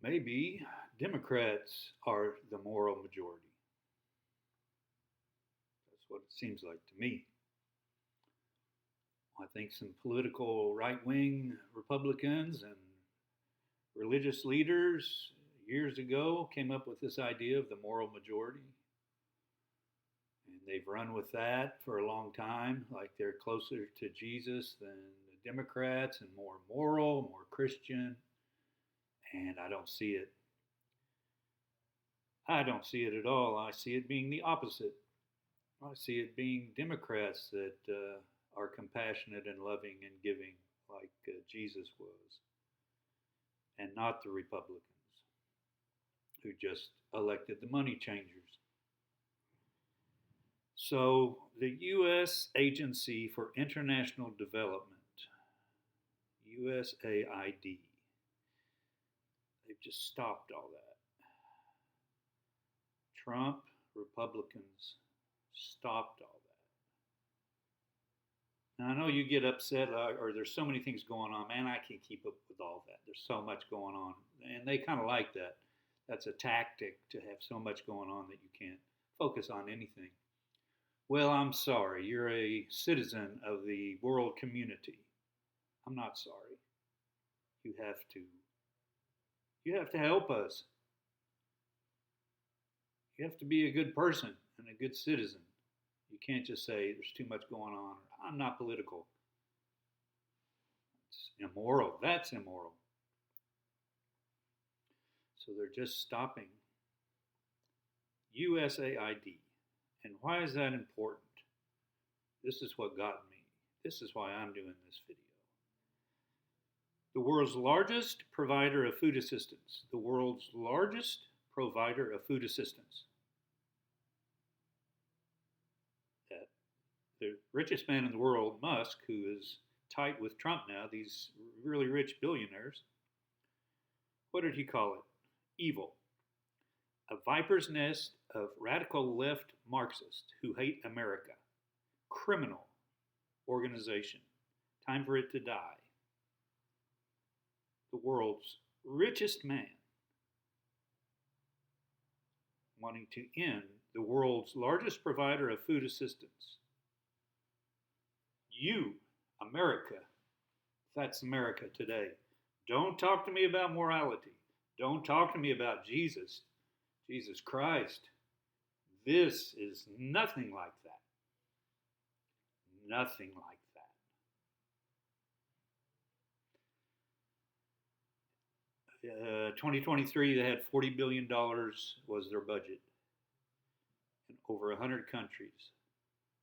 Maybe Democrats are the moral majority. That's what it seems like to me. I think some political right wing Republicans and religious leaders years ago came up with this idea of the moral majority. And they've run with that for a long time, like they're closer to Jesus than the Democrats and more moral, more Christian. And I don't see it. I don't see it at all. I see it being the opposite. I see it being Democrats that are compassionate and loving and giving like Jesus was, and not the Republicans who just elected the money changers. So, the U.S. Agency for International Development, USAID, they've just stopped all that. Trump, Republicans stopped all that. Now, I know you get upset, or there's so many things going on. Man, I can't keep up with all that. There's so much going on. And they kind of like that. That's a tactic to have so much going on that you can't focus on anything. Well, I'm sorry. You're a citizen of the world community. I'm not sorry. You have to. You have to help us. You have to be a good person and a good citizen. You can't just say there's too much going on. Or, I'm not political. It's immoral. That's immoral. So they're just stopping USAID. And why is that important? This is what got me. This is why I'm doing this video. The world's largest provider of food assistance. The world's largest provider of food assistance. The richest man in the world, Musk, who is tight with Trump now, these really rich billionaires, what did he call it? Evil. A viper's nest of radical left Marxists who hate America. Criminal organization. Time for it to die. The world's richest man wanting to end the world's largest provider of food assistance. You, America, that's America today. Don't talk to me about morality. Don't talk to me about Jesus, Jesus Christ. This is nothing like that. Nothing like that. 2023, they had $40 billion was their budget in over 100 countries.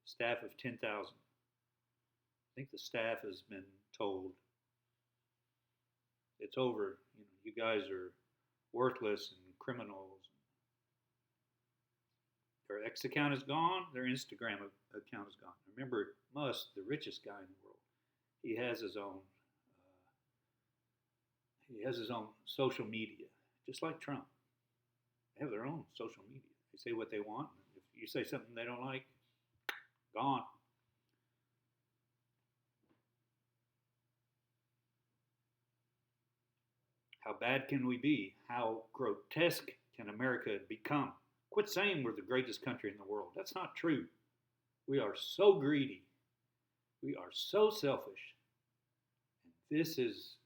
Staff of 10,000. I think the staff has been told it's over. You guys are worthless and criminals. Their X account is gone. Their Instagram account is gone. Remember, Musk, the richest guy in the world, he has his own. He has his own social media, just like Trump. They have their own social media. They say what they want. If you say something they don't like, gone. How bad can we be? How grotesque can America become? Quit saying we're the greatest country in the world. That's not true. We are so greedy. We are so selfish. And this is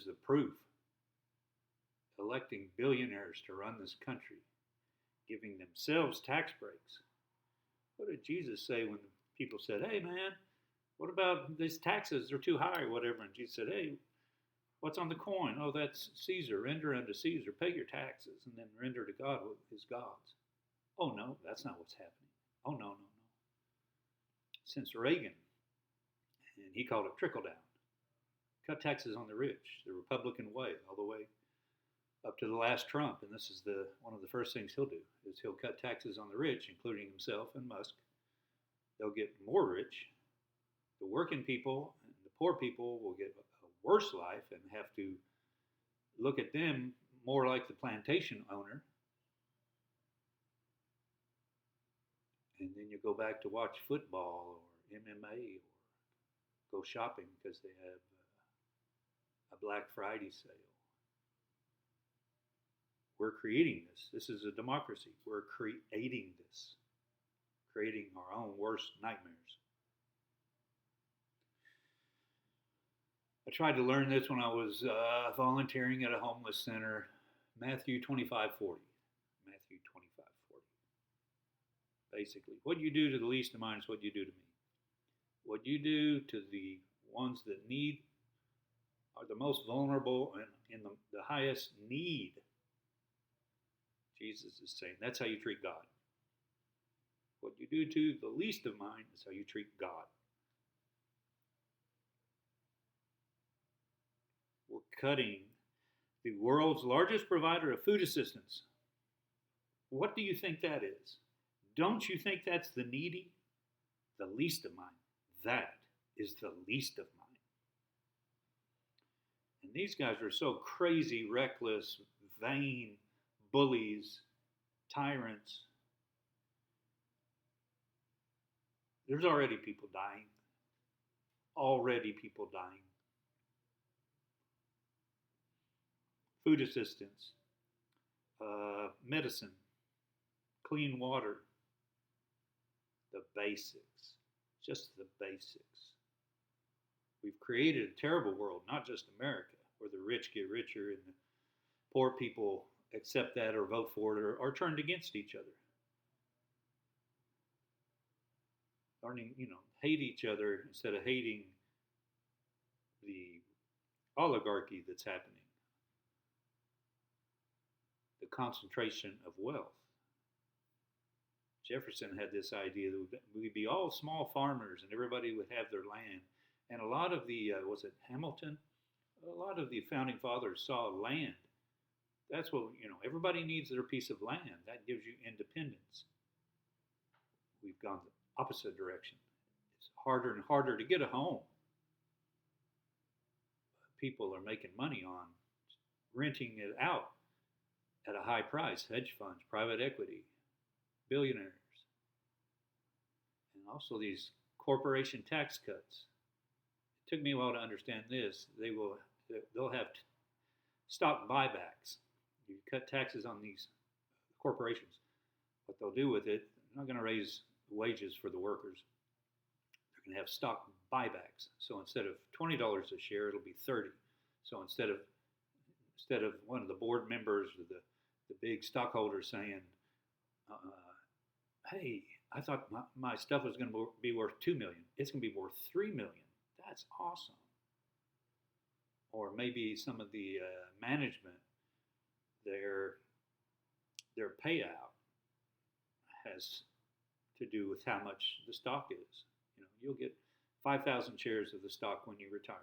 the proof. Electing billionaires to run this country, giving themselves tax breaks. What did Jesus say when people said, hey man, what about these taxes? They're too high or whatever. And Jesus said, hey, what's on the coin? Oh, that's Caesar. Render unto Caesar. Pay your taxes and then render to God what is God's. Oh, no, that's not what's happening. Oh, no, no, no. Since Reagan, and he called it trickle down. Cut taxes on the rich, the Republican way, all the way up to the last Trump. And this is one of the first things he'll do, is he'll cut taxes on the rich, including himself and Musk. They'll get more rich. The working people and the poor people will get a worse life and have to look at them more like the plantation owner. And then you go back to watch football or MMA or go shopping because they have a Black Friday sale. We're creating this. This is a democracy. We're creating this, creating our own worst nightmares. I tried to learn this when I was volunteering at a homeless center. Matthew 25:40. Matthew 25:40. Basically, what you do to the least of mine is what you do to me. What you do to the ones that need are the most vulnerable and in the highest need. Jesus is saying that's how you treat God. What you do to the least of mine is how you treat God. We're cutting the world's largest provider of food assistance. What do you think that is? Don't you think that's the needy? The least of mine. That is the least of mine. And these guys are so crazy, reckless, vain, bullies, tyrants. There's already people dying. Already people dying. Food assistance, medicine, clean water, the basics, just the basics. We've created a terrible world, not just America, where the rich get richer and the poor people accept that or vote for it or turned against each other. Learning, hate each other instead of hating the oligarchy that's happening. The concentration of wealth. Jefferson had this idea that we'd be all small farmers and everybody would have their land. And a lot of the, was it Hamilton? A lot of the founding fathers saw land. That's what, everybody needs their piece of land. That gives you independence. We've gone the opposite direction. It's harder and harder to get a home. People are making money on renting it out at a high price. Hedge funds, private equity, billionaires. And also these corporation tax cuts. It took me a while to understand this. They'll have stock buybacks. You cut taxes on these corporations. What they'll do with it, they're not going to raise wages for the workers. They're going to have stock buybacks. So instead of $20 a share, it'll be $30. So instead of one of the board members or the big stockholders saying, hey, I thought my stuff was going to be worth $2 million. It's going to be worth $3 million. That's awesome. Or maybe some of the management, their payout has to do with how much the stock is. You'll get 5,000 shares of the stock when you retire.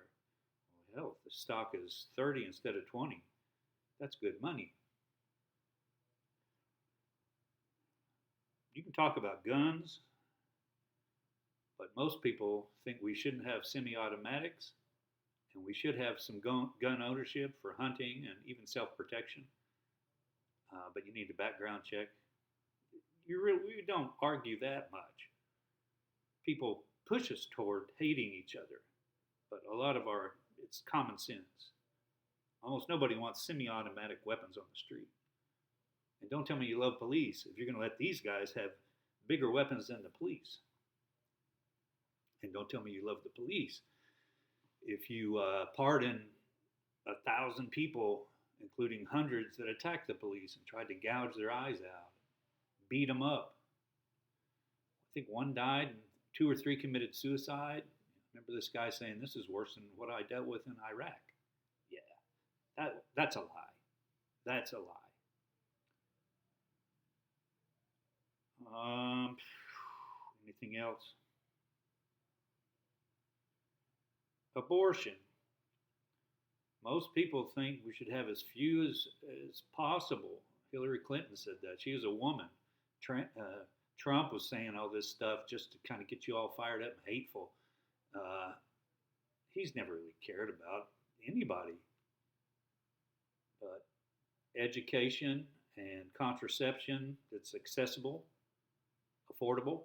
Well, hell, if the stock is 30 instead of 20, that's good money. You can talk about guns, but most people think we shouldn't have semi-automatics, and we should have some gun ownership for hunting and even self-protection. But you need a background check. We don't argue that much. People push us toward hating each other, but a lot of it's common sense. Almost nobody wants semi-automatic weapons on the street. And don't tell me you love police if you're going to let these guys have bigger weapons than the police. And don't tell me you love the police if you pardon 1,000 people, including hundreds that attacked the police and tried to gouge their eyes out, beat them up. I think one died and 2 or 3 committed suicide. Remember this guy saying, this is worse than what I dealt with in Iraq. Yeah, that's a lie. That's a lie. Anything else? Abortion. Most people think we should have as few as possible. Hillary Clinton said that. She was a woman. Trump was saying all this stuff just to kind of get you all fired up and hateful. He's never really cared about anybody. But education and contraception that's accessible, affordable.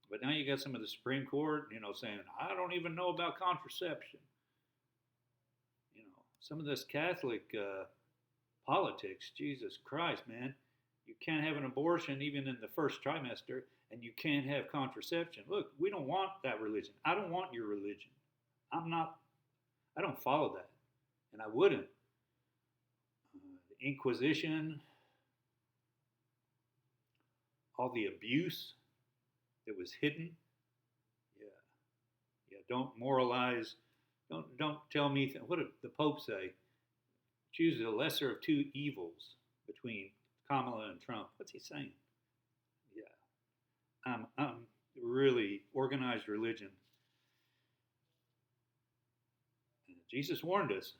But now you got some of the Supreme Court, saying, I don't even know about contraception. Some of this Catholic Politics, Jesus Christ, man. You can't have an abortion even in the first trimester, and you can't have contraception. Look, we don't want that religion. I don't want your religion. I'm not, I don't follow that, and I wouldn't. The Inquisition, all the abuse that was hidden. Yeah, yeah. Don't moralize. Don't tell me. What did the Pope say? Choose the lesser of two evils between Kamala and Trump. What's he saying? Yeah, I'm really organized religion. And Jesus warned us: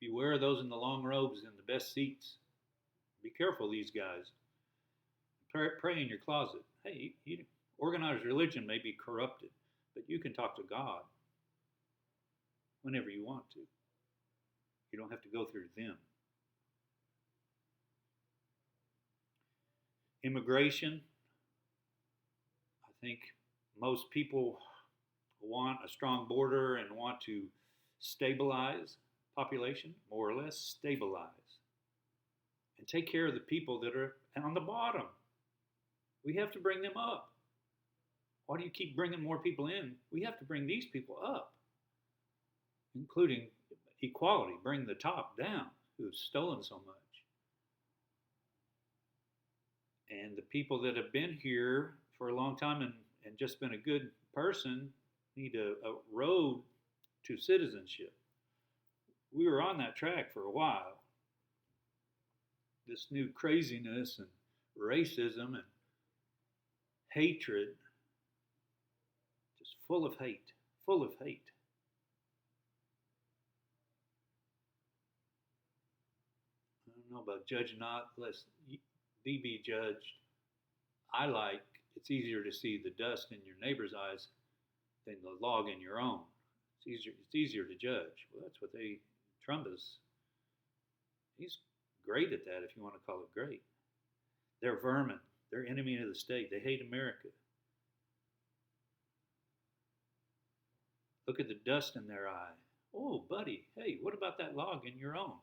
beware of those in the long robes and the best seats. Be careful, these guys. Pray in your closet. Hey, organized religion may be corrupted, but you can talk to God whenever you want to. You don't have to go through them. Immigration, I think most people want a strong border and want to stabilize population, more or less stabilize, and take care of the people that are on the bottom. We have to bring them up. Why do you keep bringing more people in? We have to bring these people up, including equality. Bring the top down who have stolen so much. And the people that have been here for a long time and just been a good person need a road to citizenship. We were on that track for a while. This new craziness and racism and hatred, just full of hate, full of hate. I don't know about judge not, lest thee be judged. I like, it's easier to see the dust in your neighbor's eyes than the log in your own. It's easier to judge. Well, that's what Trumbo's, he's great at that if you want to call it great. They're vermin. They're enemy of the state. They hate America. Look at the dust in their eye. Oh, buddy, hey, what about that log in your own?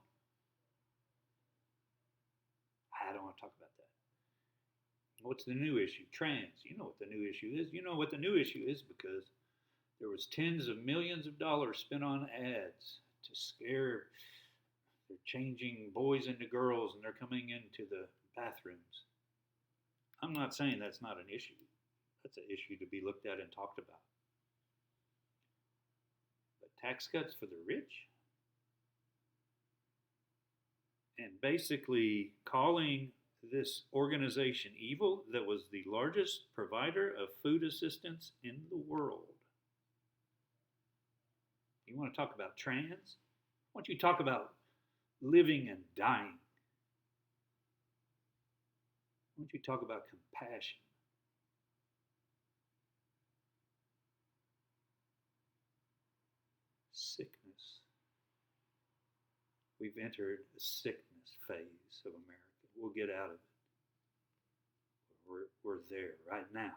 I don't want to talk about that. What's the new issue? Trans. You know what the new issue is. You know what the new issue is because there was tens of millions of dollars spent on ads to scare. They're changing boys into girls and they're coming into the bathrooms. I'm not saying that's not an issue. That's an issue to be looked at and talked about. But tax cuts for the rich? And basically calling this organization evil that was the largest provider of food assistance in the world. You want to talk about trans? Why don't you talk about living and dying? Why don't you talk about compassion? Sickness. We've entered the sickness phase of America. We'll get out of it. We're there right now.